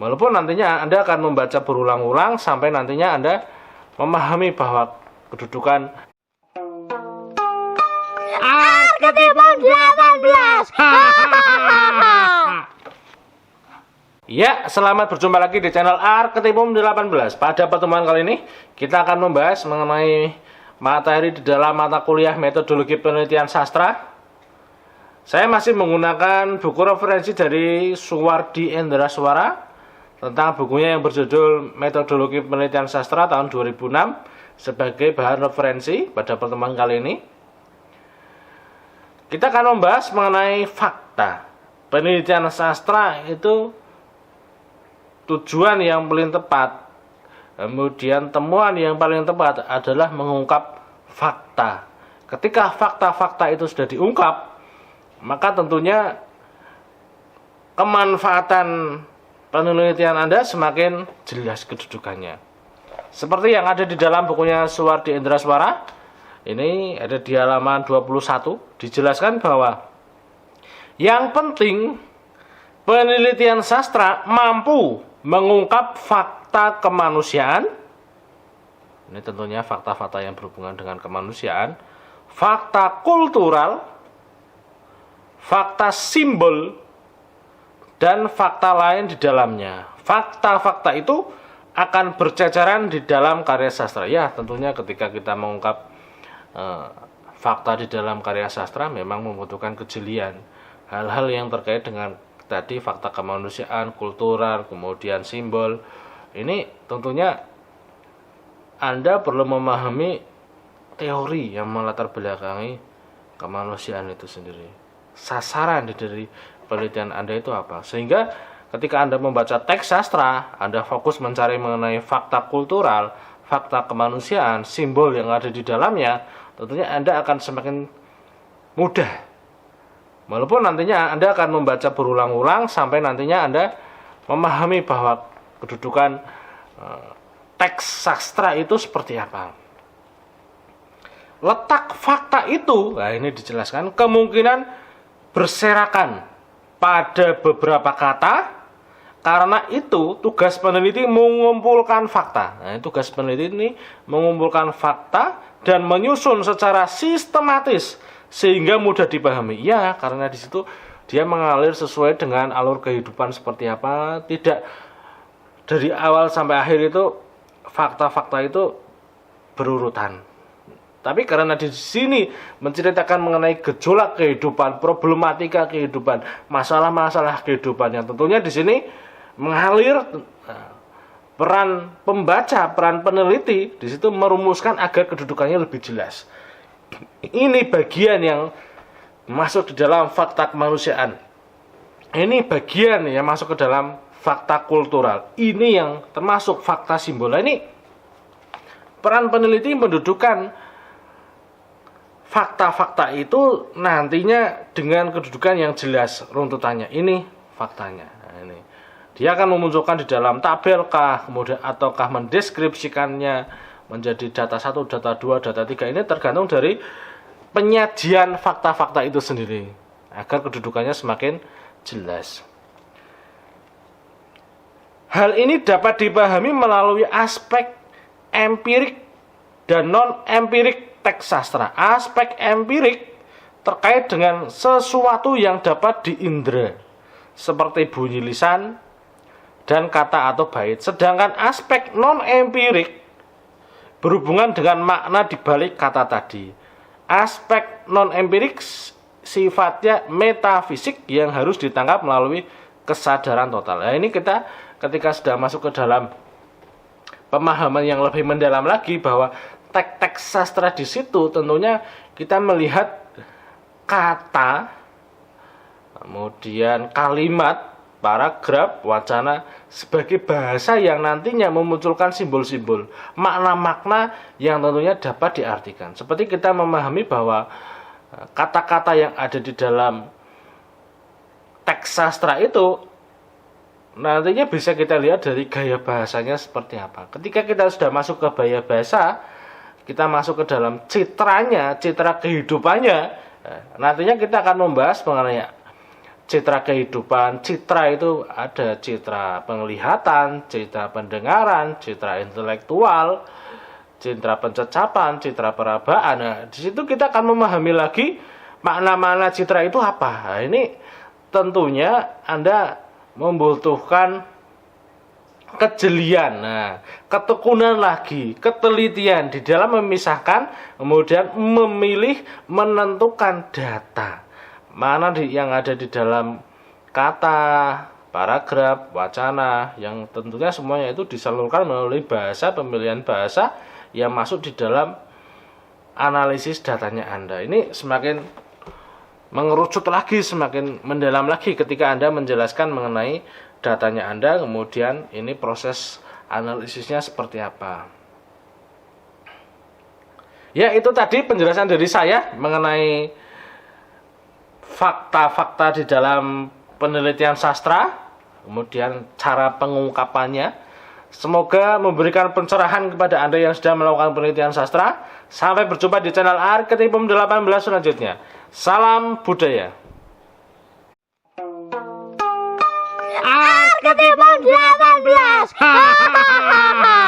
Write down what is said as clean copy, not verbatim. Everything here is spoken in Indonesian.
Walaupun nantinya Anda akan membaca berulang-ulang sampai nantinya Anda memahami bahwa kedudukan Arketipum 18. Ya, selamat berjumpa lagi di channel Arketipum 18. Pada pertemuan kali ini kita akan membahas mengenai materi di dalam mata kuliah metodologi penelitian sastra. Saya masih menggunakan buku referensi dari Suwardi Endraswara tentang bukunya yang berjudul Metodologi Penelitian Sastra tahun 2006 sebagai bahan referensi. Pada pertemuan kali ini kita akan membahas mengenai fakta. Penelitian sastra itu tujuan yang paling tepat, kemudian temuan yang paling tepat adalah mengungkap fakta. Ketika fakta-fakta itu sudah diungkap, maka tentunya kemanfaatan penelitian Anda semakin jelas kedudukannya. Seperti yang ada di dalam bukunya Suwardi Endraswara, ini ada di halaman 21, dijelaskan bahwa yang penting penelitian sastra mampu mengungkap fakta kemanusiaan. Ini tentunya fakta-fakta yang berhubungan dengan kemanusiaan, fakta kultural, fakta simbol, dan fakta lain di dalamnya. Fakta-fakta itu akan berceceran di dalam karya sastra. Ya, tentunya ketika kita mengungkap fakta di dalam karya sastra memang membutuhkan kejelian. Hal-hal yang terkait dengan tadi fakta kemanusiaan, kultural, kemudian simbol. Ini tentunya Anda perlu memahami teori yang melatar belakangi kemanusiaan itu sendiri. Sasaran dari penelitian Anda itu apa? Sehingga ketika Anda membaca teks sastra, Anda fokus mencari mengenai fakta kultural, fakta kemanusiaan, simbol yang ada di dalamnya, tentunya Anda akan semakin mudah. Walaupun nantinya Anda akan membaca berulang-ulang sampai nantinya Anda memahami bahwa kedudukan teks sastra itu seperti apa. Letak fakta itu, nah ini dijelaskan, kemungkinan berserakan pada beberapa kata. Karena itu tugas peneliti mengumpulkan fakta. Nah, tugas peneliti ini mengumpulkan fakta dan menyusun secara sistematis sehingga mudah dipahami. Ya, karena di situ dia mengalir sesuai dengan alur kehidupan seperti apa. Tidak dari awal sampai akhir itu fakta-fakta itu berurutan. Tapi karena di sini menceritakan mengenai gejolak kehidupan, problematika kehidupan, masalah-masalah kehidupan yang tentunya di sini mengalir, peran pembaca, peran peneliti di situ merumuskan agar kedudukannya lebih jelas. Ini bagian yang masuk di dalam fakta kemanusiaan. Ini bagian yang masuk ke dalam fakta kultural. Ini yang termasuk fakta simbol. Ini peran peneliti mendudukan fakta-fakta itu nantinya dengan kedudukan yang jelas runtutannya. Ini faktanya. Nah, ini. Dia akan memunculkan di dalam tabel kah, kemudian ataukah mendeskripsikannya menjadi data 1, data 2, data 3. Ini tergantung dari penyajian fakta-fakta itu sendiri agar kedudukannya semakin jelas. Hal ini dapat dipahami melalui aspek empirik dan non-empirik teks sastra. Aspek empirik terkait dengan sesuatu yang dapat diindra, seperti bunyi lisan dan kata atau bait. Sedangkan aspek non-empirik berhubungan dengan makna di balik kata tadi. Aspek non-empirik sifatnya metafisik yang harus ditangkap melalui kesadaran total. Nah, ini kita ketika sudah masuk ke dalam pemahaman yang lebih mendalam lagi bahwa teks sastra di situ tentunya kita melihat kata, kemudian kalimat, paragraf, wacana sebagai bahasa yang nantinya memunculkan simbol-simbol, makna-makna yang tentunya dapat diartikan. Seperti kita memahami bahwa kata-kata yang ada di dalam teks sastra itu nantinya bisa kita lihat dari gaya bahasanya seperti apa. Ketika kita sudah masuk ke gaya bahasa, kita masuk ke dalam citranya, citra kehidupannya, nantinya kita akan membahas mengenai citra kehidupan. Citra itu ada citra penglihatan, citra pendengaran, citra intelektual, citra pencecapan, citra perabaan. Nah, di situ kita akan memahami lagi makna-makna citra itu apa. Nah, ini tentunya Anda membutuhkan kejelian, ketekunan lagi, ketelitian di dalam memisahkan, kemudian memilih, menentukan data mana yang ada di dalam kata, paragraf, wacana, yang tentunya semuanya itu disalurkan melalui bahasa, pemilihan bahasa yang masuk di dalam analisis datanya Anda. Ini semakin mengerucut lagi, semakin mendalam lagi ketika Anda menjelaskan mengenai datanya Anda, kemudian ini proses analisisnya seperti apa. Ya, itu tadi penjelasan dari saya mengenai fakta-fakta di dalam penelitian sastra, kemudian cara pengungkapannya. Semoga memberikan pencerahan kepada Anda yang sedang melakukan penelitian sastra. Sampai berjumpa di channel Arketipum 18 selanjutnya. Salam budaya. Arketipum 18.